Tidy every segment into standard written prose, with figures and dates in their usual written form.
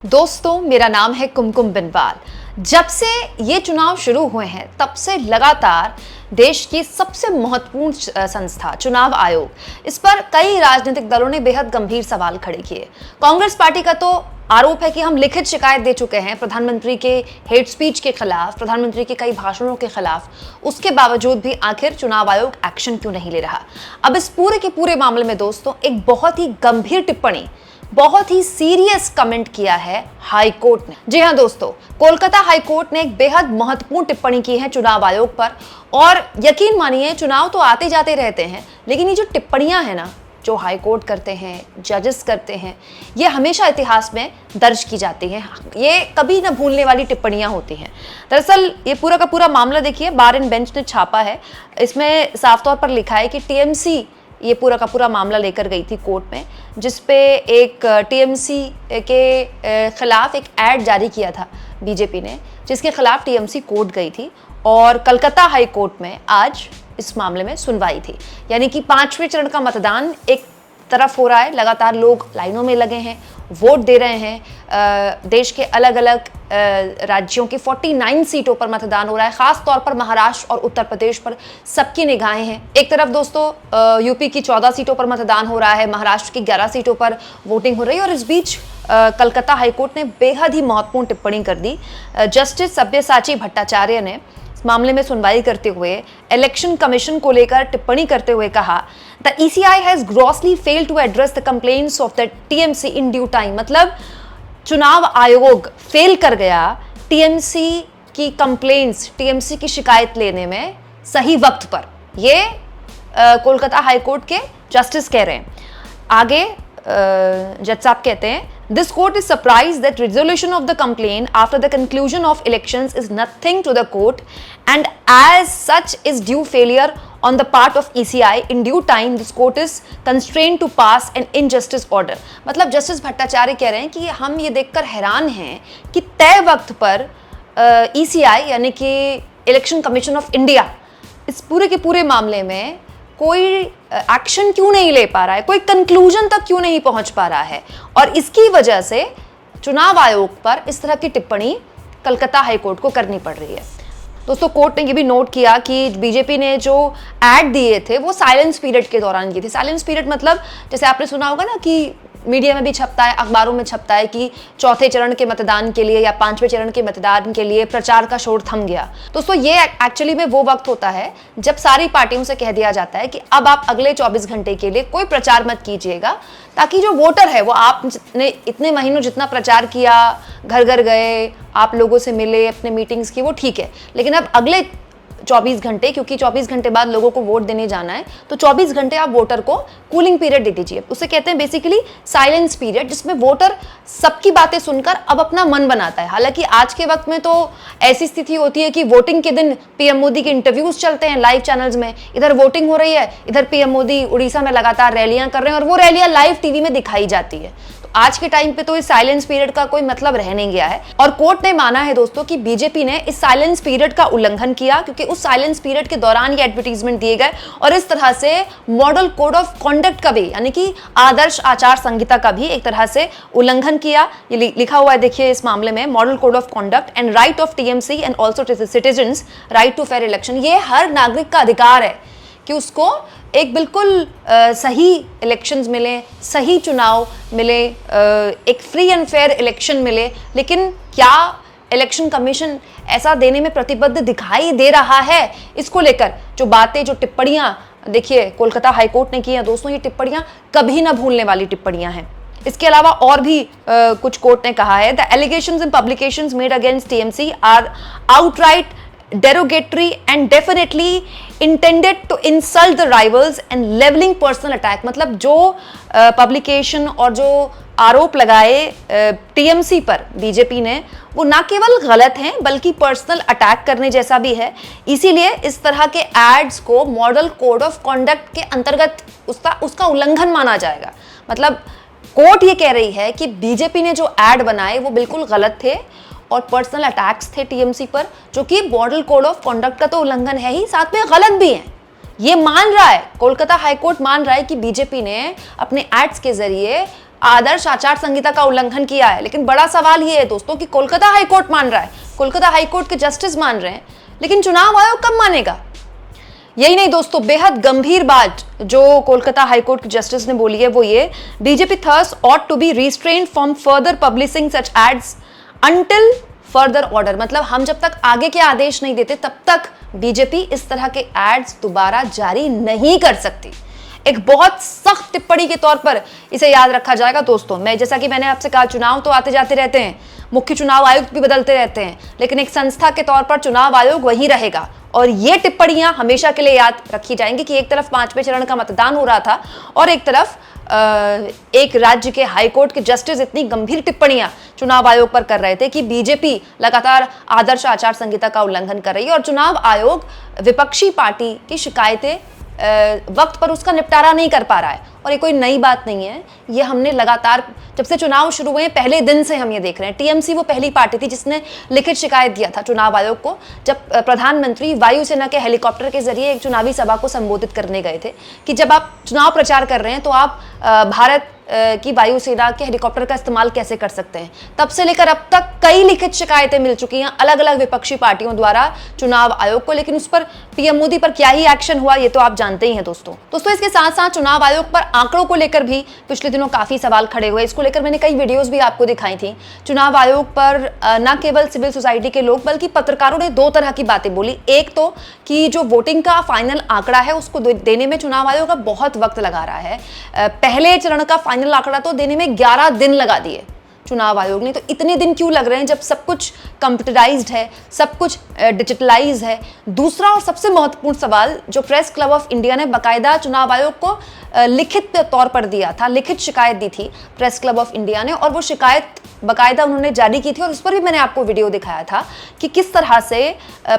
दोस्तों, मेरा नाम है कुमकुम बिनवाल। जब से ये चुनाव शुरू हुए हैं तब से लगातार देश की सबसे महत्वपूर्ण संस्था चुनाव आयोग, इस पर कई राजनीतिक दलों ने बेहद गंभीर सवाल खड़े किए। कांग्रेस पार्टी का तो आरोप है कि हम लिखित शिकायत दे चुके हैं प्रधानमंत्री के हेट स्पीच के खिलाफ, प्रधानमंत्री के कई भाषणों के खिलाफ, उसके बावजूद भी आखिर चुनाव आयोग एक्शन क्यों नहीं ले रहा। अब इस पूरे के पूरे मामले में दोस्तों एक बहुत ही गंभीर टिप्पणी, बहुत ही सीरियस कमेंट किया है हाई कोर्ट ने। जी हां दोस्तों, कोलकाता हाई कोर्ट ने एक बेहद महत्वपूर्ण टिप्पणी की है चुनाव आयोग पर। और यकीन मानिए, चुनाव तो आते जाते रहते हैं, लेकिन ये जो टिप्पणियां हैं ना, जो हाई कोर्ट करते हैं, जजेस करते हैं, ये हमेशा इतिहास में दर्ज की जाती हैं। ये कभी न भूलने वाली टिप्पणियां होती हैं। दरअसल ये पूरा का पूरा मामला देखिए, बार एंड बेंच ने छापा है। इसमें साफ तौर पर लिखा है कि टीएमसी ये पूरा का पूरा मामला लेकर गई थी कोर्ट में, जिसपे एक टीएमसी के खिलाफ एक ऐड जारी किया था बीजेपी ने, जिसके खिलाफ टीएमसी कोर्ट गई थी। और कलकत्ता हाई कोर्ट में आज इस मामले में सुनवाई थी। यानी कि 5वें चरण का मतदान एक तरफ हो रहा है, लगातार लोग लाइनों में लगे हैं, वोट दे रहे हैं। देश के अलग अलग राज्यों की 49 सीटों पर मतदान हो रहा है। खास तौर पर महाराष्ट्र और उत्तर प्रदेश पर सबकी निगाहें हैं। एक तरफ दोस्तों यूपी की 14 सीटों पर मतदान हो रहा है, महाराष्ट्र की 11 सीटों पर वोटिंग हो रही है। और इस बीच कलकत्ता हाईकोर्ट ने बेहद ही महत्वपूर्ण टिप्पणी कर दी। जस्टिस सब्यसाची भट्टाचार्य ने इस मामले में सुनवाई करते हुए इलेक्शन कमीशन को लेकर टिप्पणी करते हुए कहा, the ECI has grossly failed to address the complaints of the TMC in due time. मतलब चुनाव आयोग फेल कर गया टीएमसी की कंप्लेंट्स, टीएमसी की शिकायत लेने में सही वक्त पर। ये कोलकाता हाईकोर्ट के जस्टिस कह रहे हैं। आगे जज साहब कहते हैं, This court is surprised that resolution of the complaint after the conclusion of elections is nothing to the court and as such is due failure on the part of ECI. In due time, this court is constrained to pass an injustice order. मतलब justice Bhattacharya कह रहे हैं कि हम ये देखकर हैरान हैं कि तय वक्त पर ECI यानी कि इलेक्शन कमीशन ऑफ इंडिया इस पूरे के पूरे मामले में कोई एक्शन क्यों नहीं ले पा रहा है, कोई कंक्लूजन तक क्यों नहीं पहुंच पा रहा है। और इसकी वजह से चुनाव आयोग पर इस तरह की टिप्पणी कलकत्ता हाईकोर्ट को करनी पड़ रही है। दोस्तों, कोर्ट ने ये भी नोट किया कि बीजेपी ने जो ऐड दिए थे वो साइलेंस पीरियड के दौरान किए थे। साइलेंस पीरियड मतलब जैसे आपने सुना होगा ना कि मीडिया में भी छपता है, अखबारों में छपता है कि चौथे चरण के मतदान के लिए या 5वें चरण के मतदान के लिए प्रचार का शोर थम गया। दोस्तों, ये एक्चुअली में वो वक्त होता है जब सारी पार्टियों से कह दिया जाता है कि अब आप अगले 24 घंटे के लिए कोई प्रचार मत कीजिएगा, ताकि जो वोटर है वो आपने इतने महीनों जितना प्रचार किया, घर घर गए, आप लोगों से मिले, अपने मीटिंग्स की, वो ठीक है। लेकिन अब अगले 24 घंटे, क्योंकि 24 घंटे बाद लोगों को वोट देने जाना है, तो 24 घंटे आप वोटर को कूलिंग पीरियड दे दीजिए। उसे कहते हैं बेसिकली साइलेंस पीरियड, जिसमें वोटर सबकी बातें सुनकर अब अपना मन बनाता है। हालांकि आज के वक्त में तो ऐसी स्थिति होती है कि वोटिंग के दिन पीएम मोदी के इंटरव्यूज चलते हैं लाइव चैनल्स में। इधर वोटिंग हो रही है, इधर पीएम मोदी उड़ीसा में लगातार रैलियां कर रहे हैं और वो रैलियां लाइव टीवी में दिखाई जाती है। आज के टाइम पे तो इस साइलेंस पीरियड का कोई मतलब रह नहीं गया है। और कोर्ट ने माना है दोस्तों कि बीजेपी ने इस साइलेंस पीरियड का उल्लंघन किया, क्योंकि उस साइलेंस पीरियड के दौरान ये एडवर्टीजमेंट दिए गए और इस तरह से मॉडल कोड ऑफ कॉन्डक्ट का भी, यानी कि आदर्श आचार संहिता का भी एक तरह से उल्लंघन किया। ये लिखा हुआ है, देखिए इस मामले में, model code of conduct and right of TMC and also citizens right to fair election. ये हर नागरिक का अधिकार है कि उसको एक बिल्कुल सही इलेक्शंस मिले, सही चुनाव मिले, एक फ्री एंड फेयर इलेक्शन मिले। लेकिन क्या इलेक्शन कमीशन ऐसा देने में प्रतिबद्ध दिखाई दे रहा है? इसको लेकर जो बातें, जो टिप्पणियां देखिए कोलकाता हाईकोर्ट ने की हैं दोस्तों, ये टिप्पणियां कभी ना भूलने वाली टिप्पणियां हैं। इसके अलावा और भी कुछ कोर्ट ने कहा है, the allegations and publications made against TMC are outright derogatory and definitely intended to insult the rivals and leveling personal attack। मतलब जो पब्लिकेशन और जो आरोप लगाए टीएमसी पर बीजेपी ने, वो ना केवल गलत हैं बल्कि पर्सनल अटैक करने जैसा भी है। इसीलिए इस तरह के एड्स को मॉडल कोड ऑफ कॉन्डक्ट के अंतर्गत उसका उल्लंघन माना जाएगा। मतलब कोर्ट ये कह रही है कि बीजेपी ने जो एड बनाए वो बिल्कुल गलत थे और पर्सनल अटैक्स थे टीएमसी पर, जो कि मॉडल कोड ऑफ कॉन्डक्ट का तो उल्लंघन है ही, साथ में गलत भी है। ये मान रहा है कोलकाता हाईकोर्ट, मान रहा है कि बीजेपी ने अपने एड्स के जरिए आदर्श आचार संहिता का उल्लंघन किया है। लेकिन बड़ा सवाल ये है दोस्तों कि कोलकाता हाईकोर्ट मान रहा है, कोलकाता हाईकोर्ट के जस्टिस मान रहे हैं, लेकिन चुनाव आयोग कब मानेगा? यही नहीं दोस्तों, बेहद गंभीर बात जो कोलकाता हाईकोर्ट के जस्टिस ने बोली है वो ये, BJP thus ought to be restrained from further publishing such ads until further order. मतलब हम जब तक आगे के आदेश नहीं देते तब तक बीजेपी इस तरह के एड्स दोबारा जारी नहीं कर सकती। एक बहुत सख्त टिप्पणी के तौर पर इसे याद रखा जाएगा दोस्तों। मैं जैसा कि मैंने आपसे कहा, चुनाव तो आते जाते रहते हैं, मुख्य चुनाव आयुक्त भी बदलते रहते हैं, लेकिन एक संस्था के तौर पर चुनाव आयोग वही रहेगा। और ये टिप्पणियां हमेशा के लिए याद रखी जाएंगी कि एक तरफ 5वें चरण का मतदान हो रहा था और एक तरफ एक राज्य के हाईकोर्ट के जस्टिस इतनी गंभीर टिप्पणियां चुनाव आयोग पर कर रहे थे कि बीजेपी लगातार आदर्श आचार संहिता का उल्लंघन कर रही है और चुनाव आयोग विपक्षी पार्टी की शिकायतें वक्त पर उसका निपटारा नहीं कर पा रहा है। और ये कोई नई बात नहीं है, ये हमने लगातार जब से चुनाव शुरू हुए पहले दिन से हम ये देख रहे हैं। टीएमसी वो पहली पार्टी थी जिसने लिखित शिकायत दिया था चुनाव आयोग को, जब प्रधानमंत्री वायुसेना के हेलीकॉप्टर के जरिए एक चुनावी सभा को संबोधित करने गए थे कि जब आप चुनाव प्रचार कर रहे हैं तो आप भारत की वायुसेना के हेलीकॉप्टर का इस्तेमाल कैसे कर सकते हैं। तब से लेकर अब तक कई लिखित शिकायतें मिल चुकी हैं अलग अलग विपक्षी पार्टियों द्वारा चुनाव आयोग को, लेकिन उस पर पीएम मोदी पर क्या ही एक्शन हुआ ये तो आप जानते ही हैं दोस्तों। इसके साथ साथ चुनाव आयोग पर आंकड़ों को लेकर भी पिछले दिनों काफी सवाल खड़े हुए। इसको लेकर मैंने कई वीडियोस भी आपको दिखाई थी। चुनाव आयोग पर न केवल सिविल सोसाइटी के लोग बल्कि पत्रकारों ने दो तरह की बातें बोली। एक तो कि जो वोटिंग का फाइनल आंकड़ा है उसको देने में चुनाव आयोग का बहुत वक्त लगा रहा है। पहले चरण का फाइनल आंकड़ा तो देने में 11 दिन लगा दिए चुनाव आयोग ने। तो इतने दिन क्यों लग रहे हैं जब सब कुछ कंप्यूटराइज्ड है, सब कुछ डिजिटलाइज है। दूसरा और सबसे महत्वपूर्ण सवाल जो प्रेस क्लब ऑफ इंडिया ने बाकायदा चुनाव आयोग को लिखित तौर पर दिया था, लिखित शिकायत दी थी प्रेस क्लब ऑफ इंडिया ने, और वो शिकायत बाकायदा उन्होंने जारी की थी और उस पर भी मैंने आपको वीडियो दिखाया था कि किस तरह से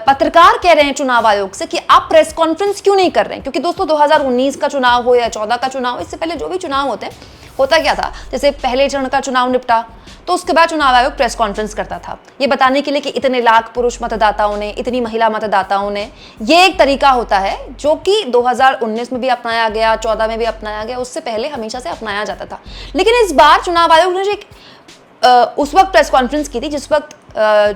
पत्रकार कह रहे हैं चुनाव आयोग से कि आप प्रेस कॉन्फ्रेंस क्यों नहीं कर रहे हैं। क्योंकि दोस्तों 2019 का चुनाव हो या 14 का चुनाव, इससे पहले जो भी चुनाव होते हैं, होता क्या था, जैसे पहले चरण का चुनाव निपटा तो उसके बाद चुनाव आयोग प्रेस कॉन्फ्रेंस करता था ये बताने के लिए कि इतने लाख पुरुष मतदाताओं ने, इतनी महिला मतदाताओं ने। ये एक तरीका होता है जो कि 2019 में भी अपनाया गया, 14 में भी अपनाया गया, उससे पहले हमेशा से अपनाया जाता था। लेकिन इस बार चुनाव आयोग ने एक उस वक्त प्रेस कॉन्फ्रेंस की थी जिस वक्त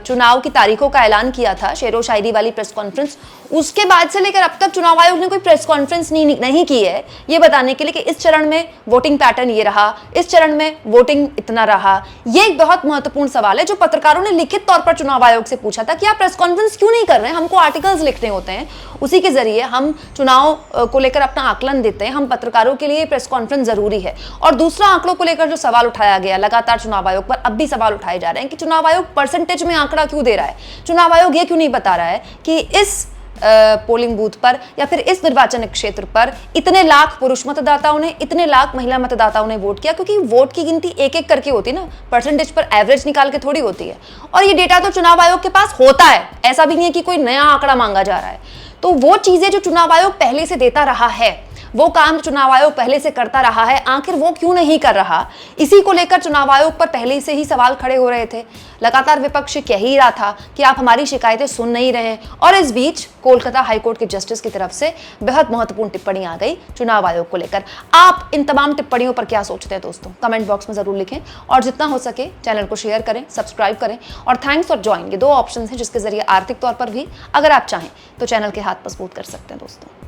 चुनाव की तारीखों का ऐलान किया था, शेरो शायरी वाली प्रेस कॉन्फ्रेंस। उसके बाद से लेकर अब तक चुनाव आयोग ने कोई प्रेस कॉन्फ्रेंस नहीं की है ये बताने के लिए कि इस चरण में वोटिंग पैटर्न ये रहा, इस चरण में वोटिंग इतना रहा। ये एक बहुत महत्वपूर्ण सवाल है जो पत्रकारों ने लिखित तौर पर चुनाव आयोग से पूछा था कि आप प्रेस कॉन्फ्रेंस क्यों नहीं कर रहे हैं, हमको आर्टिकल्स लिखने होते हैं, उसी के जरिए हम चुनाव को लेकर अपना आकलन देते हैं, हम पत्रकारों के लिए प्रेस कॉन्फ्रेंस जरूरी है। और दूसरा, आंकड़ों को लेकर जो सवाल उठाया गया लगातार चुनाव आयोग पर, अब भी सवाल उठाए जा रहे हैं कि चुनाव आयोग परसेंटेज में आंकड़ा क्यों दे रहा है। चुनाव आयोग ये क्यों नहीं बता रहा है कि इस पोलिंग बूथ पर या फिर इस निर्वाचन क्षेत्र पर इतने लाख पुरुष मतदाताओं ने, इतने लाख महिला मतदाताओं ने वोट किया। क्योंकि वोट की गिनती एक एक करके होती है ना, परसेंटेज पर एवरेज निकाल के थोड़ी होती है। और ये डेटा तो चुनाव आयोग के पास होता है, ऐसा भी नहीं है कि कोई नया आंकड़ा मांगा जा रहा है। तो वो चीजें जो चुनाव आयोग पहले से देता रहा है, वो काम चुनाव आयोग पहले से करता रहा है, आखिर वो क्यों नहीं कर रहा, इसी को लेकर चुनाव आयोग पर पहले से ही सवाल खड़े हो रहे थे। लगातार विपक्ष कह ही रहा था कि आप हमारी शिकायतें सुन नहीं रहे हैं। और इस बीच कोलकाता हाईकोर्ट के जस्टिस की तरफ से बेहद महत्वपूर्ण टिप्पणी आ गई चुनाव आयोग को लेकर। आप इन तमाम टिप्पणियों पर क्या सोचते हैं दोस्तों, कमेंट बॉक्स में जरूर लिखें। और जितना हो सके चैनल को शेयर करें, सब्सक्राइब करें। और थैंक्स फॉर ज्वाइन, ये दो ऑप्शन हैं जिसके जरिए आर्थिक तौर पर भी अगर आप चाहें तो चैनल के हाथ मजबूत कर सकते हैं दोस्तों।